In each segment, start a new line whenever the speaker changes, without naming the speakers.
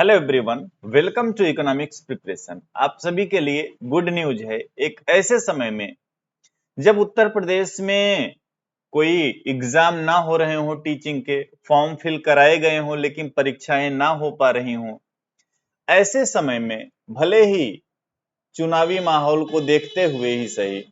Hello everyone, welcome to economics preparation. आप सभी के लिए गुड न्यूज है। एक ऐसे समय में जब उत्तर प्रदेश में कोई एग्जाम ना हो रहे हो, टीचिंग के फॉर्म फिल कराए गए हो लेकिन परीक्षाएं ना हो पा रही हो, ऐसे समय में भले ही चुनावी माहौल को देखते हुए ही सही,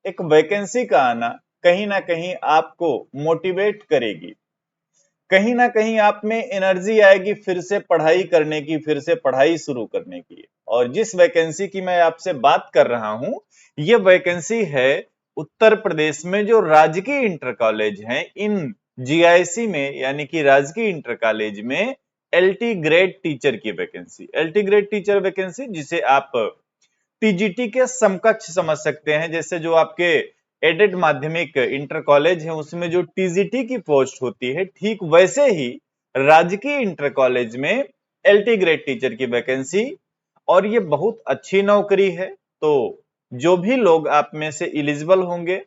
एक वैकेंसी का आना कहीं ना कहीं आपको मोटिवेट करेगी। कहीं ना कहीं आप में एनर्जी आएगी फिर से पढ़ाई करने की, फिर से पढ़ाई शुरू करने की। और जिस वैकेंसी की मैं आपसे बात कर रहा हूं, ये वैकेंसी है उत्तर प्रदेश में जो राजकीय इंटर कॉलेज हैं, इन जीआईसी में यानी कि राजकीय इंटर कॉलेज में एलटी ग्रेड टीचर की vacancy. LT grade teacher vacancy जिसे आप टीजीटी के समकक्ष समझ सकते हैं। जैसे जो आपके एडेड माध्यमिक इंटर कॉलेज है उसमें जो टीजीटी की पोस्ट होती है, ठीक वैसे ही राजकीय इंटर कॉलेज में एलटी ग्रेड टीचर की वैकेंसी। और ये बहुत अच्छी नौकरी है। तो जो भी लोग आप में से एलिजिबल होंगे,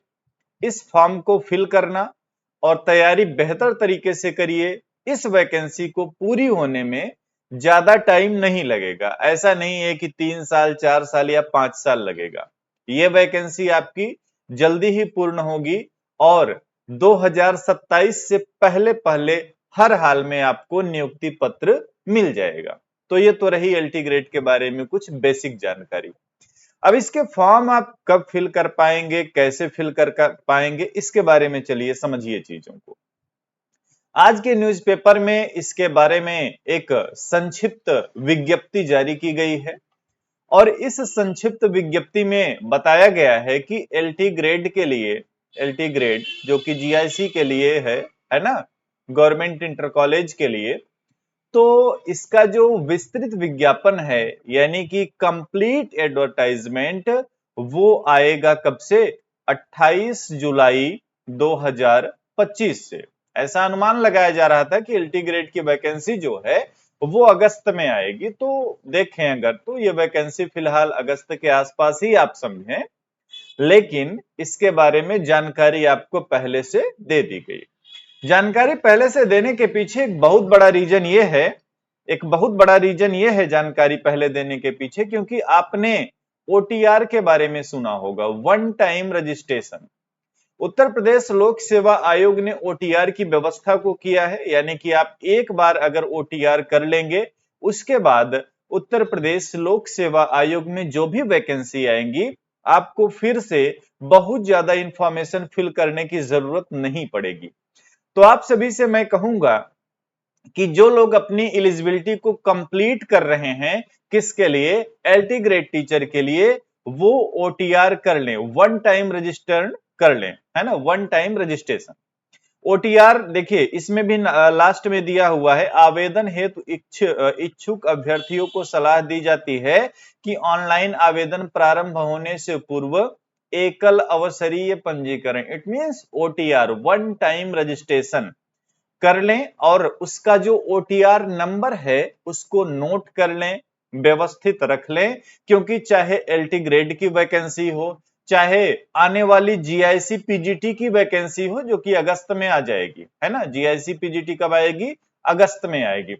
इस फॉर्म को फिल करना और तैयारी बेहतर तरीके से करिए। इस वैकेंसी को पूरी होने में ज्यादा टाइम नहीं लगेगा। ऐसा नहीं है कि 3 साल, 4 साल या 5 साल लगेगा। ये वैकेंसी आपकी जल्दी ही पूर्ण होगी और 2027 से पहले पहले हर हाल में आपको नियुक्ति पत्र मिल जाएगा। तो ये तो रही एलटी ग्रेड के बारे में कुछ बेसिक जानकारी। अब इसके फॉर्म आप कब फिल कर पाएंगे, कैसे फिल कर पाएंगे, इसके बारे में चलिए समझिए चीजों को। आज के न्यूज़पेपर में इसके बारे में एक संक्षिप्त विज्ञप्ति जारी की गई है और इस संक्षिप्त विज्ञप्ति में बताया गया है कि एलटी ग्रेड के लिए, एलटी ग्रेड जो कि जीआईसी के लिए है ना, गवर्नमेंट इंटर कॉलेज के लिए, तो इसका जो विस्तृत विज्ञापन है यानी कि कंप्लीट एडवर्टाइजमेंट, वो आएगा कब से? 28 जुलाई 2025 से। ऐसा अनुमान लगाया जा रहा था कि एलटी ग्रेड की वैकेंसी जो है वो अगस्त में आएगी। तो देखें अगर, तो ये वैकेंसी फिलहाल अगस्त के आसपास ही आप समझें, लेकिन इसके बारे में जानकारी आपको पहले से दे दी गई। जानकारी पहले से देने के पीछे एक बहुत बड़ा रीजन ये है, एक बहुत बड़ा रीजन ये है जानकारी पहले देने के पीछे, क्योंकि आपने ओटीआर के बारे में सुना होगा, one time registration. Uttar Pradesh लोक सेवा आयोग ने ओटीआर की व्यवस्था को किया है, यानी कि आप एक बार अगर ओटीआर कर लेंगे, उसके बाद उत्तर प्रदेश लोक सेवा आयोग में जो भी वैकेंसी आएंगी, आपको फिर से बहुत ज्यादा इंफॉर्मेशन फिल करने की जरूरत नहीं पड़ेगी। तो आप सभी से मैं कहूंगा कि जो लोग अपनी एलिजिबिलिटी को कंप्लीट कर रहे हैं, किसके लिए? एलटी ग्रेड टीचर के लिए, वो ओटीआर कर लें, वन टाइम रजिस्टर्ड कर लें, है ना, वन टाइम रजिस्ट्रेशन। ओटीआर देखिए इसमें भी लास्ट में दिया हुआ है, आवेदन हेतु इच्छुक अभ्यर्थियों को सलाह दी जाती है कि ऑनलाइन आवेदन प्रारंभ होने से पूर्व एकल अवसरीय पंजीकरण, it means OTR, one time registration कर लें और उसका जो ओटीआर नंबर है उसको नोट कर लें, व्यवस्थित रख लें। क्योंकि चाहे एलटी ग्रेड की वैकेंसी हो, चाहे आने वाली जीआईसी पीजीटी की वैकेंसी हो जो कि अगस्त में आ जाएगी, है ना, जीआईसी पीजीटी कब आएगी? अगस्त में आएगी।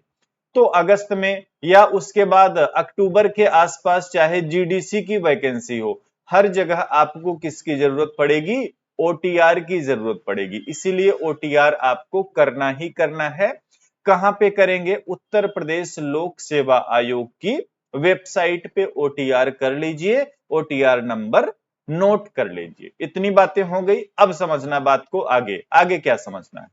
तो अगस्त में या उसके बाद अक्टूबर के आसपास चाहे जीडीसी की वैकेंसी हो, हर जगह आपको किसकी जरूरत पड़ेगी? ओटीआर की जरूरत पड़ेगी। इसीलिए ओटीआर आपको करना ही करना है। कहां पे करेंगे? उत्तर प्रदेश लोक सेवा आयोग की वेबसाइट पे ओटीआर कर लीजिए, ओटीआर नंबर नोट कर लीजिए। इतनी बातें हो गई, अब समझना बात को आगे। आगे क्या समझना है?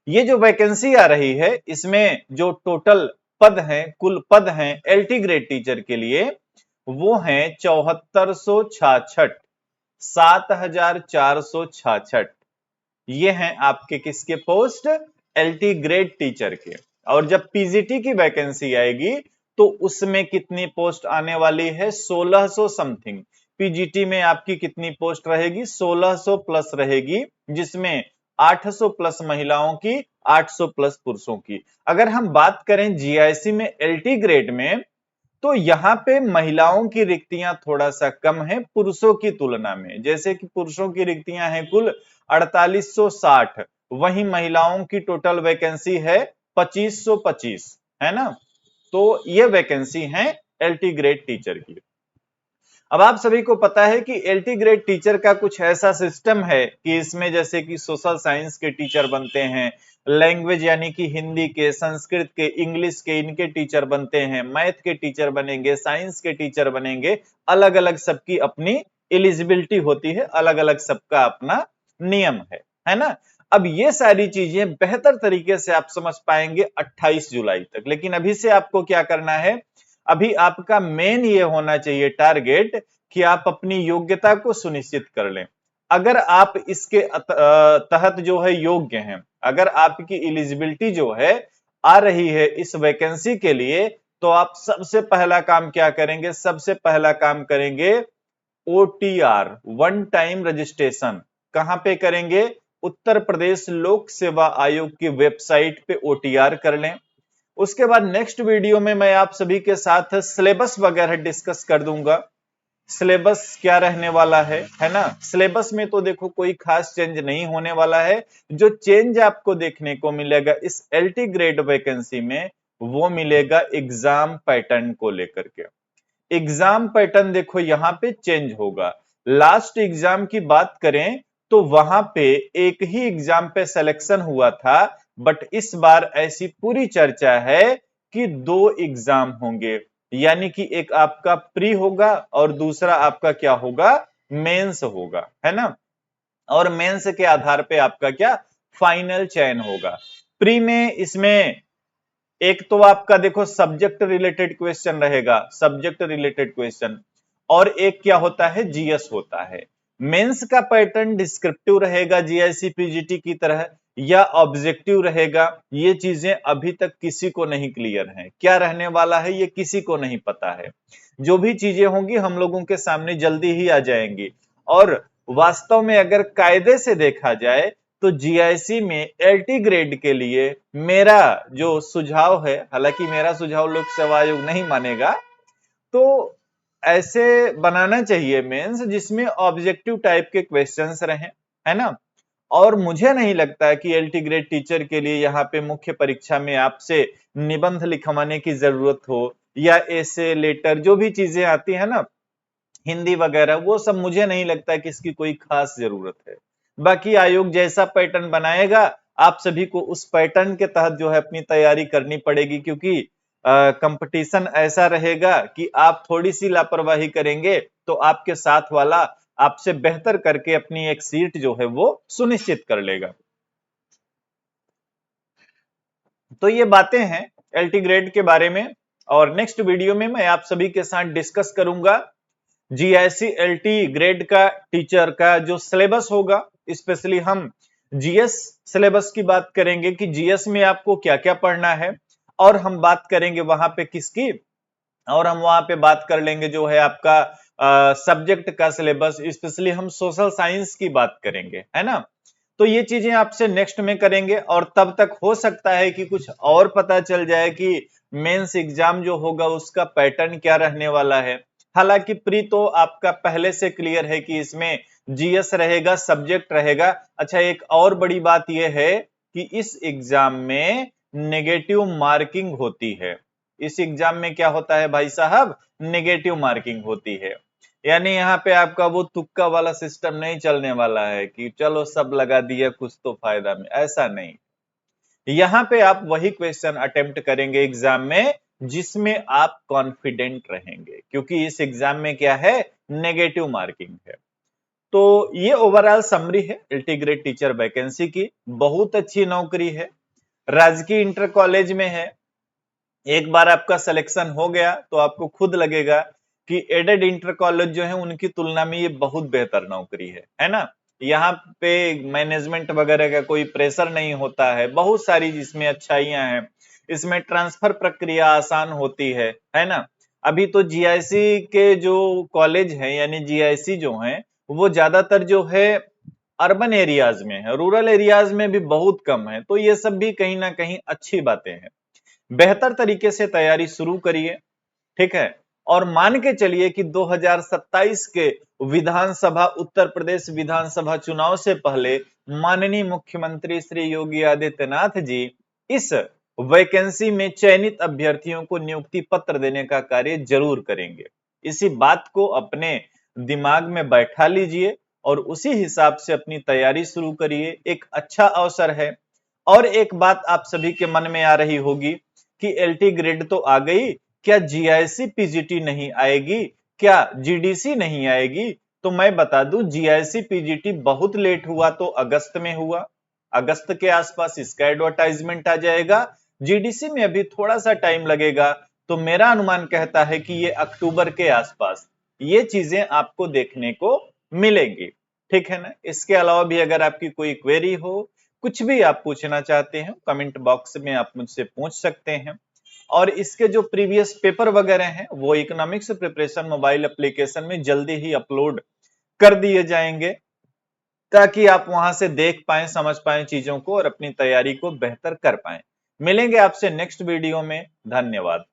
ये जो वैकेंसी आ रही है, इसमें जो टोटल पद हैं, कुल पद हैं एलटी ग्रेड टीचर के लिए, वो हैं 7466, 7466। ये हैं आपके किसके पोस्ट? एलटी ग्रेड टीचर के। और जब पीजीटी की वैकेंसी आएगी तो उसमें कितनी पोस्ट आने वाली है? 1600 समथिंग। पीजीटी में आपकी कितनी पोस्ट रहेगी? 1600 प्लस रहेगी, जिसमें 800 प्लस महिलाओं की, 800 प्लस पुरुषों की। अगर हम बात करें जीआईसी में एलटी ग्रेड में, तो यहां पे महिलाओं की रिक्तियां थोड़ा सा कम है पुरुषों की तुलना में। जैसे कि पुरुषों की रिक्तियां हैं कुल 4860, वहीं महिलाओं की टोटल वैकेंसी है 2525, है ना। तो ये वैकेंसी है एलटी ग्रेड टीचर की। अब आप सभी को पता है कि एलटी ग्रेड टीचर का कुछ ऐसा सिस्टम है कि इसमें जैसे कि सोशल साइंस के टीचर बनते हैं, लैंग्वेज यानी कि हिंदी के, संस्कृत के, इंग्लिश के, इनके टीचर बनते हैं, मैथ के टीचर बनेंगे, साइंस के टीचर बनेंगे, अलग अलग सबकी अपनी एलिजिबिलिटी होती है, अलग अलग सबका अपना नियम है ना। अब ये सारी चीजें बेहतर तरीके से आप समझ पाएंगे 28 जुलाई तक, लेकिन अभी से आपको क्या करना है, अभी आपका मेन ये होना चाहिए टारगेट कि आप अपनी योग्यता को सुनिश्चित कर लें। अगर आप इसके तहत जो है योग्य हैं, अगर आपकी एलिजिबिलिटी जो है आ रही है इस वैकेंसी के लिए, तो आप सबसे पहला काम क्या करेंगे, सबसे पहला काम करेंगे ओटीआर, वन टाइम रजिस्ट्रेशन। कहां पे करेंगे, उत्तर प्रदेश लोक सेवा आयोग की वेबसाइट पे ओटीआर कर लें। उसके बाद नेक्स्ट वीडियो में मैं आप सभी के साथ सिलेबस वगैरह डिस्कस कर दूंगा, सिलेबस क्या रहने वाला है ना। सिलेबस में तो देखो कोई खास चेंज नहीं होने वाला है, जो चेंज आपको देखने को मिलेगा इस एलटी ग्रेड वैकेंसी में वो मिलेगा एग्जाम पैटर्न को लेकर के। एग्जाम पैटर्न देखो यहां पे चेंज होगा। लास्ट एग्जाम की बात करें तो वहां पे एक ही एग्जाम पे सिलेक्शन हुआ था, बट इस बार ऐसी पूरी चर्चा है कि 2 एग्जाम होंगे, यानी कि एक आपका प्री होगा और दूसरा आपका क्या होगा, मेंस होगा, है ना। और मेंस के आधार पे आपका क्या, फाइनल चयन होगा। प्री में इसमें एक तो आपका देखो सब्जेक्ट रिलेटेड क्वेश्चन रहेगा, सब्जेक्ट रिलेटेड क्वेश्चन, और एक क्या होता है, जीएस होता है। मेंस का पैटर्न डिस्क्रिप्टिव रहेगा जीआईसी पीजीटी की तरह या ऑब्जेक्टिव रहेगा, ये चीजें अभी तक किसी को नहीं क्लियर है, क्या रहने वाला है ये किसी को नहीं पता है। जो भी चीजें होंगी हम लोगों के सामने जल्दी ही आ जाएंगी। और वास्तव में अगर कायदे से देखा जाए तो जीआईसी में एलटी ग्रेड के लिए मेरा जो सुझाव है, हालांकि मेरा सुझाव लोक सेवा आयोग नहीं मानेगा, तो ऐसे बनाना चाहिए मेंस जिसमें ऑब्जेक्टिव टाइप के क्वेश्चंस रहें, है ना। और मुझे नहीं लगता है कि एलटी ग्रेड टीचर के लिए यहाँ पे मुख्य परीक्षा में आपसे निबंध लिखवाने की जरूरत हो या ऐसे लेटर जो भी चीजें आती है ना, हिंदी वगैरह, वो सब मुझे नहीं लगता कि इसकी कोई खास जरूरत है। बाकी आयोग जैसा पैटर्न बनाएगा आप सभी को उस पैटर्न के तहत जो है अपनी तैयारी करनी पड़ेगी, क्योंकि कंपटीशन ऐसा रहेगा कि आप थोड़ी सी लापरवाही करेंगे तो आपके साथ वाला आपसे बेहतर करके अपनी एक सीट जो है वो सुनिश्चित कर लेगा। तो ये बातें हैं एलटी ग्रेड के बारे में, और नेक्स्ट वीडियो में मैं आप सभी के साथ डिस्कस करूंगा जीआईसी एलटी ग्रेड का टीचर का जो सिलेबस होगा। स्पेशली हम जीएस सिलेबस की बात करेंगे कि जीएस में आपको क्या क्या पढ़ना है, और हम बात करेंगे वहां पे किसकी, और हम वहां पे बात कर लेंगे जो है आपका सब्जेक्ट का सिलेबस, स्पेशली हम सोशल साइंस की बात करेंगे, है ना। तो ये चीजें आपसे नेक्स्ट में करेंगे, और तब तक हो सकता है कि कुछ और पता चल जाए कि मेंस एग्जाम जो होगा उसका पैटर्न क्या रहने वाला है। हालांकि प्री तो आपका पहले से क्लियर है कि इसमें जीएस रहेगा, सब्जेक्ट रहेगा। अच्छा, एक और बड़ी बात यह है कि इस एग्जाम में नेगेटिव मार्किंग होती है। इस एग्जाम में क्या होता है भाई साहब, नेगेटिव मार्किंग होती है। यानी यहाँ पे आपका वो तुक्का वाला सिस्टम नहीं चलने वाला है कि चलो सब लगा दिया कुछ तो फायदा में, ऐसा नहीं। यहाँ पे आप वही क्वेश्चन अटेम्प्ट करेंगे एग्जाम में जिसमें आप कॉन्फिडेंट रहेंगे, क्योंकि इस एग्जाम में क्या है, नेगेटिव मार्किंग है। तो ये ओवरऑल समरी है एलटी ग्रेड टीचर वैकेंसी की। बहुत अच्छी नौकरी है, राजकीय इंटर कॉलेज में है। एक बार आपका सिलेक्शन हो गया तो आपको खुद लगेगा कि एडेड इंटर कॉलेज जो है उनकी तुलना में ये बहुत बेहतर नौकरी है ना। यहाँ पे मैनेजमेंट वगैरह का कोई प्रेशर नहीं होता है, बहुत सारी इसमें अच्छाइयां हैं। इसमें ट्रांसफर प्रक्रिया आसान होती है ना। अभी तो जीआईसी के जो कॉलेज है यानी जीआईसी जो है वो ज्यादातर जो है अर्बन एरियाज में है, रूरल एरियाज में भी बहुत कम है। तो ये सब भी कहीं ना कहीं अच्छी बातें हैं। बेहतर तरीके से तैयारी शुरू करिए, ठीक है। और मान के चलिए कि 2027 के विधानसभा, उत्तर प्रदेश विधानसभा चुनाव से पहले माननीय मुख्यमंत्री श्री योगी आदित्यनाथ जी इस वैकेंसी में चयनित अभ्यर्थियों को नियुक्ति पत्र देने का कार्य जरूर करेंगे। इसी बात को अपने दिमाग में बैठा लीजिए और उसी हिसाब से अपनी तैयारी शुरू करिए। एक अच्छा अवसर है। और एक बात आप सभी के मन में आ रही होगी कि एलटी ग्रेड तो आ गई, क्या जीआईसी पीजीटी नहीं आएगी, क्या जीडीसी नहीं आएगी? तो मैं बता दूं, जीआईसी पीजीटी बहुत लेट हुआ तो अगस्त में हुआ, अगस्त के आसपास इसका एडवर्टाइजमेंट आ जाएगा। जीडीसी में अभी थोड़ा सा टाइम लगेगा, तो मेरा अनुमान कहता है कि ये अक्टूबर के आसपास ये चीजें आपको देखने को मिलेंगी। ठीक है ना? इसके अलावा भी अगर आपकी कोई क्वेरी हो, कुछ भी आप पूछना चाहते हैं, कमेंट बॉक्स में आप मुझसे पूछ सकते हैं। और इसके जो प्रीवियस पेपर वगैरह हैं वो इकोनॉमिक्स प्रिपरेशन मोबाइल एप्लीकेशन में जल्दी ही अपलोड कर दिए जाएंगे, ताकि आप वहां से देख पाएं, समझ पाएं चीजों को और अपनी तैयारी को बेहतर कर पाएं। मिलेंगे आपसे नेक्स्ट वीडियो में। धन्यवाद।